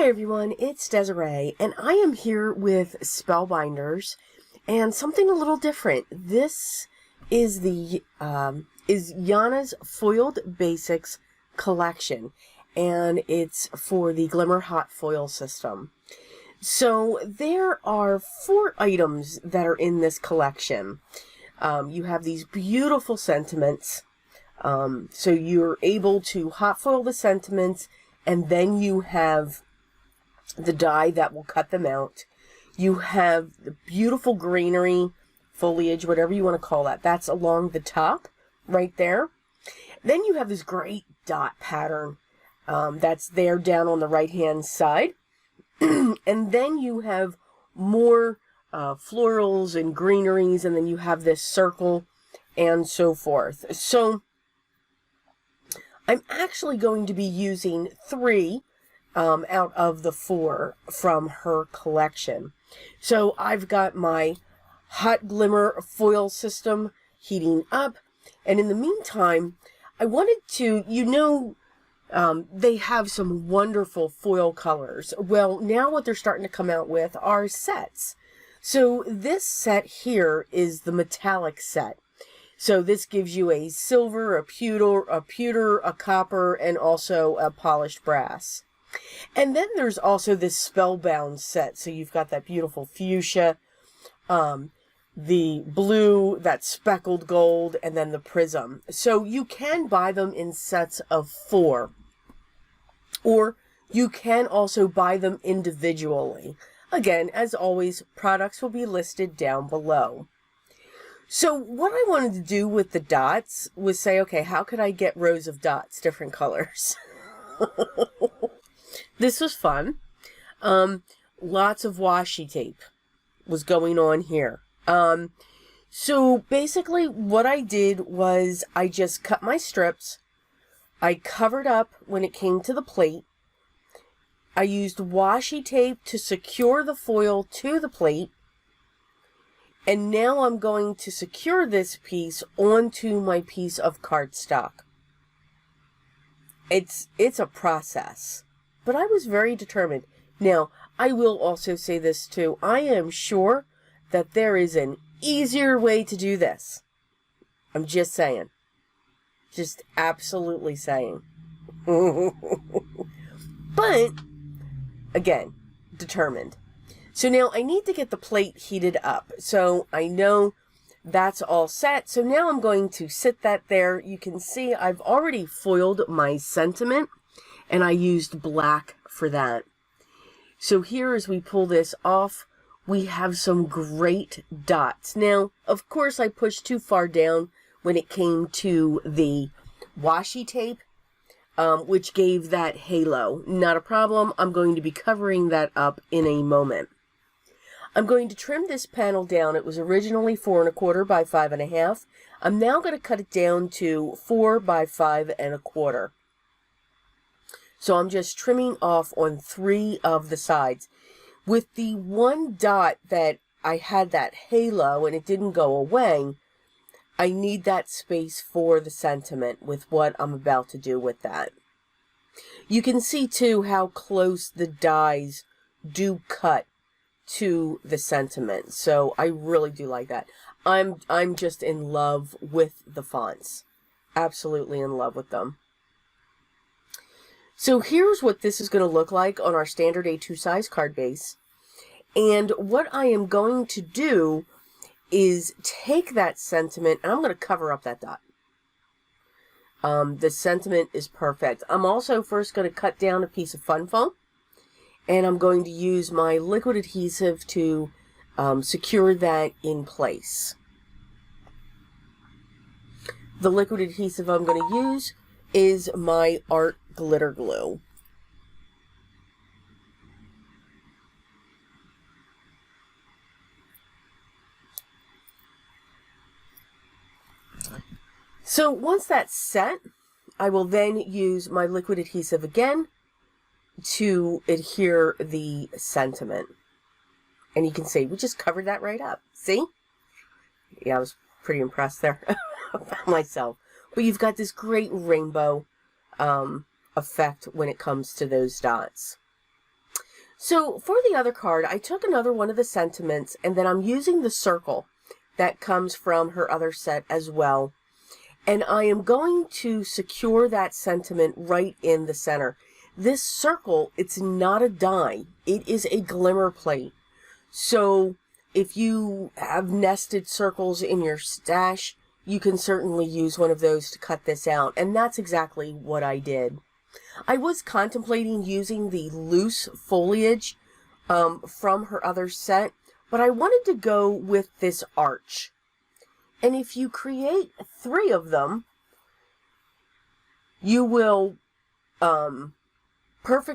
Hi everyone, it's Desiree, and I am here with Spellbinders, and something a little different. This is the Yana's Foiled Basics collection, and it's for the Glimmer hot foil system. So there are 4 items that are in this collection. You have these beautiful sentiments, so you're able to hot foil the sentiments, and then you have the die that will cut them out. You have the beautiful greenery, foliage, whatever you want to call that. That's along the top, right there. Then you have this great dot pattern that's there down on the right-hand side. And then you have more florals and greeneries, and then you have this circle and so forth. So I'm actually going to be using 3 out of the 4 from her collection. So I've got my hot glimmer foil system heating up, and in the meantime I wanted to, they have some wonderful foil colors. Well, now what they're starting to come out with are sets. So this set here is the metallic set. So this gives you a silver, a pewter, a copper, and also a polished brass. And then there's also this Spellbound set. So you've got that beautiful fuchsia, the blue, that speckled gold, and then the prism. So you can buy them in sets of 4. Or you can also buy them individually. Again, as always, products will be listed down below. So what I wanted to do with the dots was say, okay, how could I get rows of dots, different colors? This was fun. Lots of washi tape was going on here. So basically what I did was I just cut my strips. I covered up when it came to the plate. I used washi tape to secure the foil to the plate. And now I'm going to secure this piece onto my piece of cardstock. It's a process, but I was very determined. Now, I will also say this too. I am sure that there is an easier way to do this. I'm just saying. Just absolutely saying. But, again, determined. So now I need to get the plate heated up. So I know that's all set. So now I'm going to sit that there. You can see I've already foiled my sentiment, and I used black for that. So here, as we pull this off, we have some great dots. Now, of course, I pushed too far down when it came to the washi tape, which gave that halo. Not a problem. I'm going to be covering that up in a moment. I'm going to trim this panel down. It was originally 4 1/4 by 5 1/2. I'm now going to cut it down to 4 by 5 1/4. So I'm just trimming off on 3 of the sides. With the one dot that I had that halo and it didn't go away, I need that space for the sentiment with what I'm about to do with that. You can see too how close the dies do cut to the sentiment. So I really do like that. I'm just in love with the fonts. Absolutely in love with them. So here's what this is going to look like on our standard A2 size card base. And what I am going to do is take that sentiment, and I'm going to cover up that dot. The sentiment is perfect. I'm also first going to cut down a piece of fun foam, and I'm going to use my liquid adhesive to secure that in place. The liquid adhesive I'm going to use is my art glitter glue. So once that's set, I will then use my liquid adhesive again to adhere the sentiment. And you can see, we just covered that right up. See? Yeah, I was pretty impressed there about myself. But you've got this great rainbow effect when it comes to those dots. So for the other card, I took another one of the sentiments, and then I'm using the circle that comes from her other set as well. And I am going to secure that sentiment right in the center. This circle, it's not a die. It is a glimmer plate. So if you have nested circles in your stash, you can certainly use one of those to cut this out. And that's exactly what I did. I was contemplating using the loose foliage from her other set, but I wanted to go with this arch. And if you create 3 of them, you will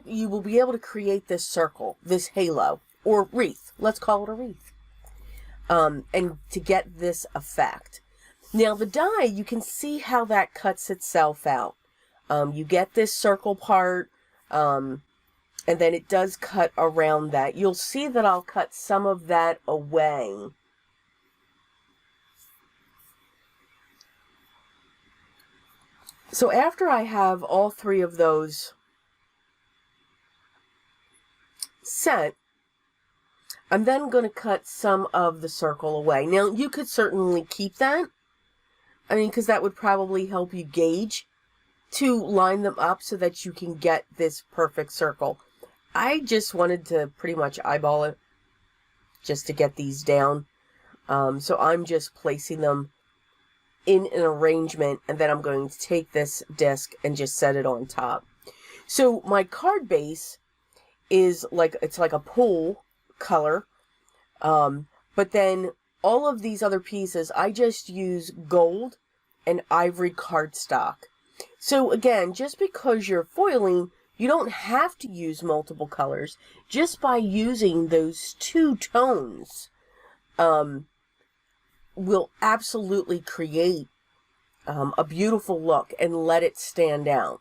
you will be able to create this circle, this halo, or wreath. Let's call it a wreath. And to get this effect. Now the die, you can see how that cuts itself out. You get this circle part, and then it does cut around that. You'll see that I'll cut some of that away. So after I have all 3 of those set, I'm then going to cut some of the circle away. Now, you could certainly keep that. I mean, because that would probably help you gauge to line them up so that you can get this perfect circle. I just wanted to pretty much eyeball it just to get these down. So I'm just placing them in an arrangement, and then I'm going to take this disc and just set it on top. So my card base is like, it's like a pool color, but then all of these other pieces, I just use gold and ivory cardstock. So again, just because you're foiling, you don't have to use multiple colors. Just by using those 2 tones, will absolutely create a beautiful look and let it stand out.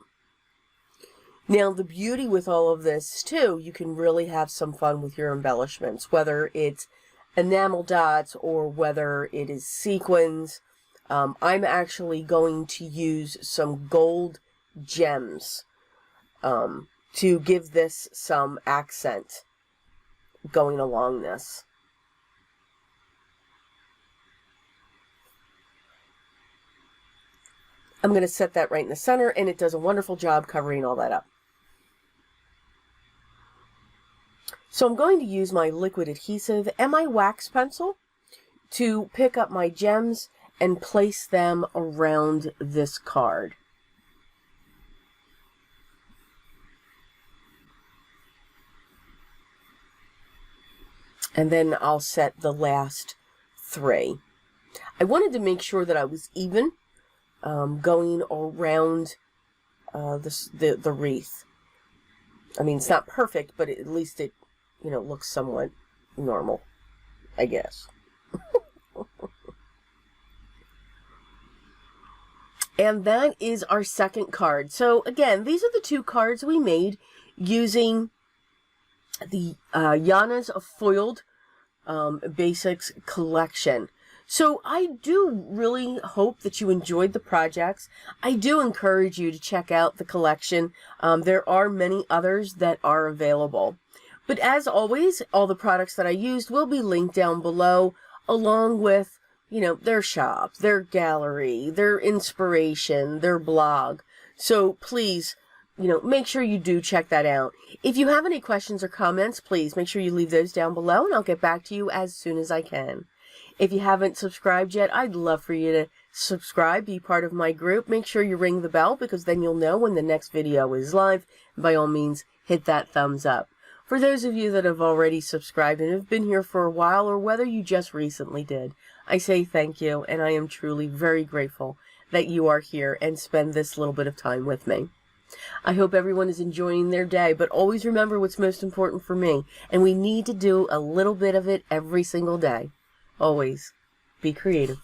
Now, the beauty with all of this, too, you can really have some fun with your embellishments, whether it's enamel dots or whether it is sequins. I'm actually going to use some gold gems to give this some accent going along this. I'm going to set that right in the center, and it does a wonderful job covering all that up. So I'm going to use my liquid adhesive and my wax pencil to pick up my gems and place them around this card. And then I'll set the last 3. I wanted to make sure that I was even going around the wreath. I mean, it's not perfect, but at least it, you know, looks somewhat normal, I guess. And that is our second card. So again, these are the 2 cards we made using the Yana's Foiled Basics collection. So I do really hope that you enjoyed the projects. I do encourage you to check out the collection. There are many others that are available. But as always, all the products that I used will be linked down below, along with, you know, their shop, their gallery, their inspiration, their blog. So please, you know, make sure you do check that out. If you have any questions or comments, please make sure you leave those down below, and I'll get back to you as soon as I can. If you haven't subscribed yet, I'd love for you to subscribe, be part of my group. Make sure you ring the bell, because then you'll know when the next video is live. And by all means, hit that thumbs up. For those of you that have already subscribed and have been here for a while, or whether you just recently did, I say thank you, and I am truly very grateful that you are here and spend this little bit of time with me. I hope everyone is enjoying their day, but always remember what's most important for me, and we need to do a little bit of it every single day. Always be creative.